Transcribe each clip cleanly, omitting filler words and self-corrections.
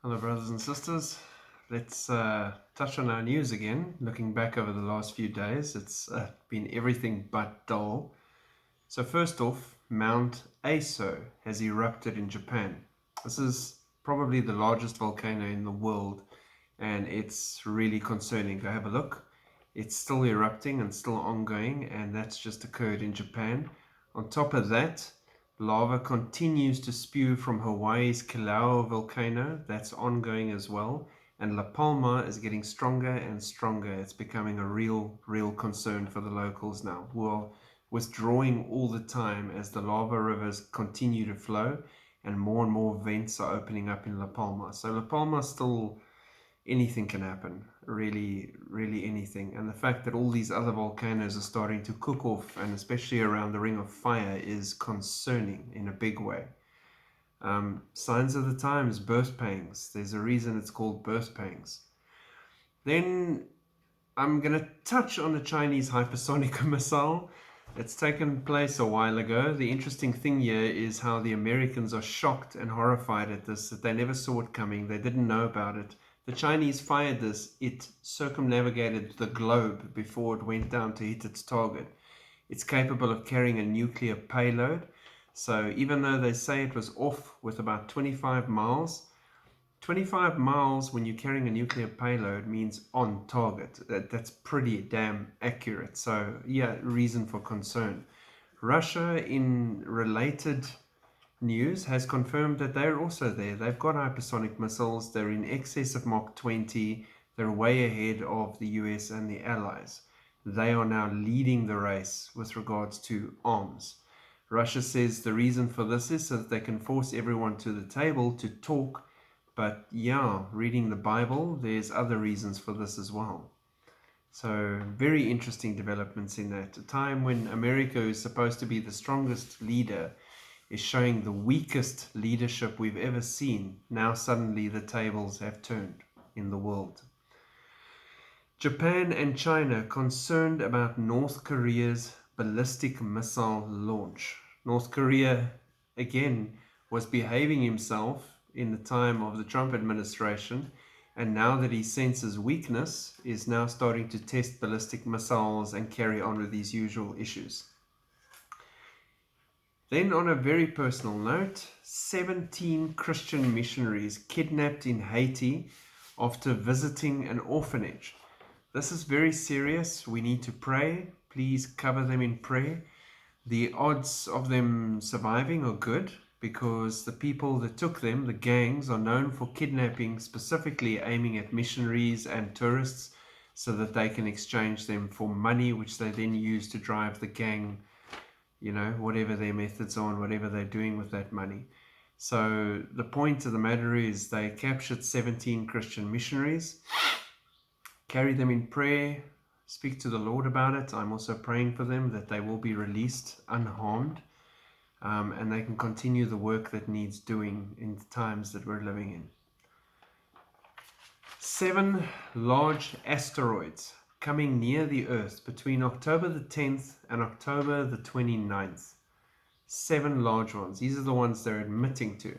Hello, brothers and sisters. Let's touch on our news again. Looking back over the last few days, it's been everything but dull. So, first off, Mount Aso has erupted in Japan. This is probably the largest volcano in the world, and it's really concerning. Go have a look. It's still erupting and still ongoing, and that's just occurred in Japan. On top of that, lava continues to spew from Hawaii's Kilauea volcano. That's ongoing as well. And La Palma is getting stronger and stronger. It's becoming a real concern for the locals now, who are withdrawing all the time as the lava rivers continue to flow and more vents are opening up in La Palma. So La Palma still, anything can happen, really anything. And the fact that all these other volcanoes are starting to cook off, and especially around the Ring of Fire, is concerning in a big way. Signs of the times, birth pangs. There's a reason it's called birth pangs. Then I'm going to touch on the Chinese hypersonic missile. It's taken place a while ago. The interesting thing here is how the Americans are shocked and horrified at this, that they never saw it coming. They didn't know about it. The Chinese fired this. It circumnavigated the globe before it went down to hit its target. It's capable of carrying a nuclear payload. So even though they say it was off with about 25 miles, 25 miles when you're carrying a nuclear payload means on target. That's pretty damn accurate. So yeah, reason for concern. Russia, in related news, has confirmed that they're also there. They've got hypersonic missiles. They're in excess of Mach 20. They're way ahead of the US and the Allies. They are now leading the race with regards to arms. Russia says the reason for this is so that they can force everyone to the table to talk. But yeah, reading the Bible, there's other reasons for this as well. So very interesting developments in that. A time when America, who's supposed to be the strongest leader, is showing the weakest leadership we've ever seen. Now suddenly the tables have turned in the world. Japan and China concerned about North Korea's ballistic missile launch. North Korea, again, was behaving himself in the time of the Trump administration, and now that he senses weakness, is now starting to test ballistic missiles and carry on with these usual issues. Then, on a very personal note, 17 Christian missionaries kidnapped in Haiti after visiting an orphanage. This is very serious. We need to pray. Please cover them in prayer. The odds of them surviving are good because the people that took them, the gangs, are known for kidnapping, specifically aiming at missionaries and tourists so that they can exchange them for money, which they then use to drive the gang, whatever their methods are and whatever they're doing with that money. So the point of the matter is they captured 17 Christian missionaries. Carry them in prayer, speak to the Lord about it. I'm also praying for them that they will be released unharmed, and they can continue the work that needs doing in the times that we're living in. 7 large asteroids coming near the Earth between October the 10th and October the 29th. 7 large ones. These are the ones they're admitting to.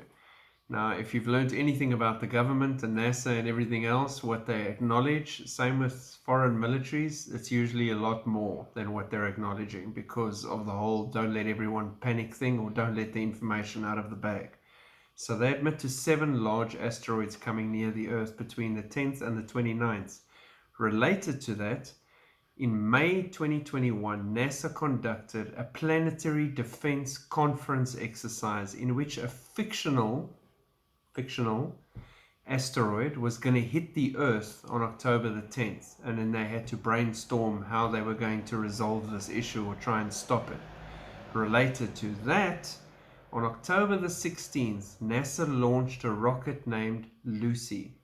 Now, if you've learned anything about the government and NASA and everything else, what they acknowledge, same with foreign militaries, it's usually a lot more than what they're acknowledging because of the whole don't let everyone panic thing or don't let the information out of the bag. So they admit to 7 large asteroids coming near the Earth between the 10th and the 29th. Related to that, in May 2021, NASA conducted a planetary defense conference exercise in which a fictional asteroid was going to hit the Earth on October the 10th, and then they had to brainstorm how they were going to resolve this issue or try and stop it. Related to that, on October the 16th, NASA launched a rocket named Lucy.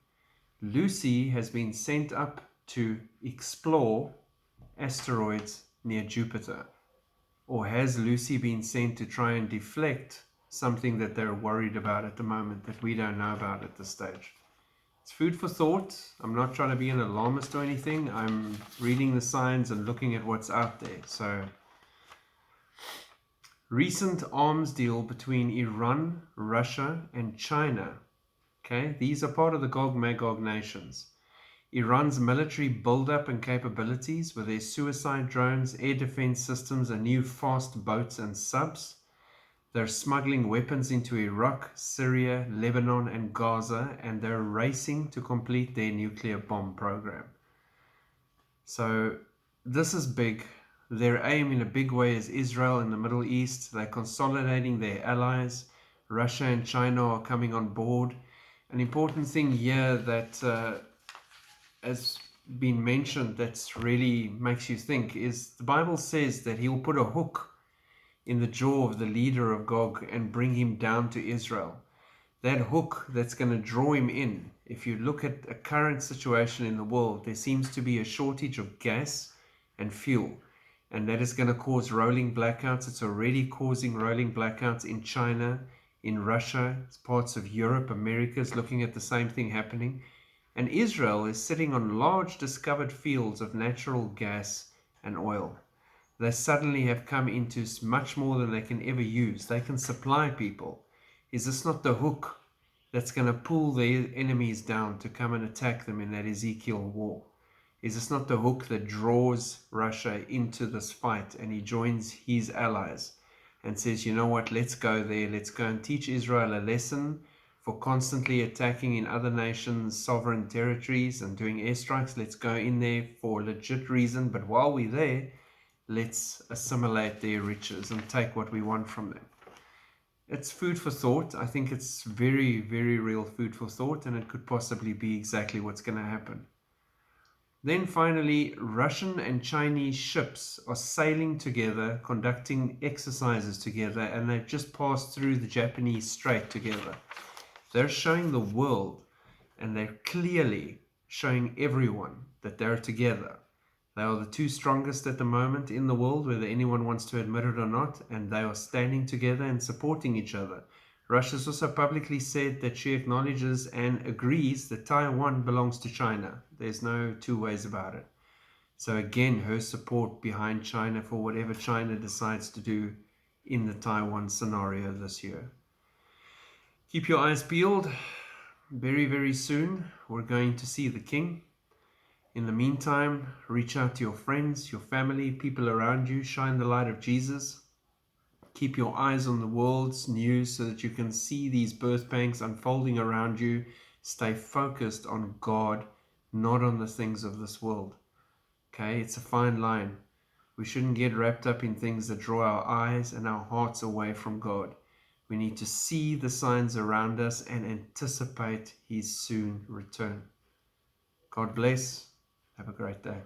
Lucy has been sent up to explore asteroids near Jupiter. Or has Lucy been sent to try and deflect something that they're worried about at the moment that we don't know about at this stage? It's food for thought. I'm not trying to be an alarmist or anything. I'm reading the signs and looking at what's out there. So, recent arms deal between Iran, Russia, and China Okay, these are part of the Gog Magog nations. Iran's military build-up and capabilities with their suicide drones, air defense systems, and new fast boats and subs. They're smuggling weapons into Iraq, Syria, Lebanon, and Gaza, and they're racing to complete their nuclear bomb program. So this is big. Their aim in a big way is Israel in the Middle East. They're consolidating their allies. Russia and China are coming on board. An important thing here that has been mentioned that really makes you think is the Bible says that he will put a hook in the jaw of the leader of Gog and bring him down to Israel. That hook that's going to draw him in. If you look at a current situation in the world, there seems to be a shortage of gas and fuel, and that is going to cause rolling blackouts. It's already causing rolling blackouts in China, in Russia, parts of Europe. America is looking at the same thing happening. And Israel is sitting on large discovered fields of natural gas and oil. They suddenly have come into much more than they can ever use. They can supply people. Is this not the hook that's going to pull their enemies down to come and attack them in that Ezekiel war? Is this not the hook that draws Russia into this fight, and he joins his allies and says, you know what, let's go there, let's go and teach Israel a lesson for constantly attacking in other nations' sovereign territories and doing airstrikes. Let's go in there for a legit reason, but while we're there, let's assimilate their riches and take what we want from them. It's food for thought. I think it's very, very real food for thought, and it could possibly be exactly what's going to happen. Then finally, Russian and Chinese ships are sailing together, conducting exercises together, and they've just passed through the Japanese Strait together. They're showing the world, and they're clearly showing everyone that they're together. They are the two strongest at the moment in the world, whether anyone wants to admit it or not, and they are standing together and supporting each other. Russia's also publicly said that she acknowledges and agrees that Taiwan belongs to China. There's no two ways about it. So again, her support behind China for whatever China decides to do in the Taiwan scenario this year. Keep your eyes peeled. Very, very soon, we're going to see the king. In the meantime, reach out to your friends, your family, people around you. Shine the light of Jesus. Keep your eyes on the world's news so that you can see these birth pangs unfolding around you. Stay focused on God, not on the things of this world. Okay, it's a fine line. We shouldn't get wrapped up in things that draw our eyes and our hearts away from God. We need to see the signs around us and anticipate His soon return. God bless. Have a great day.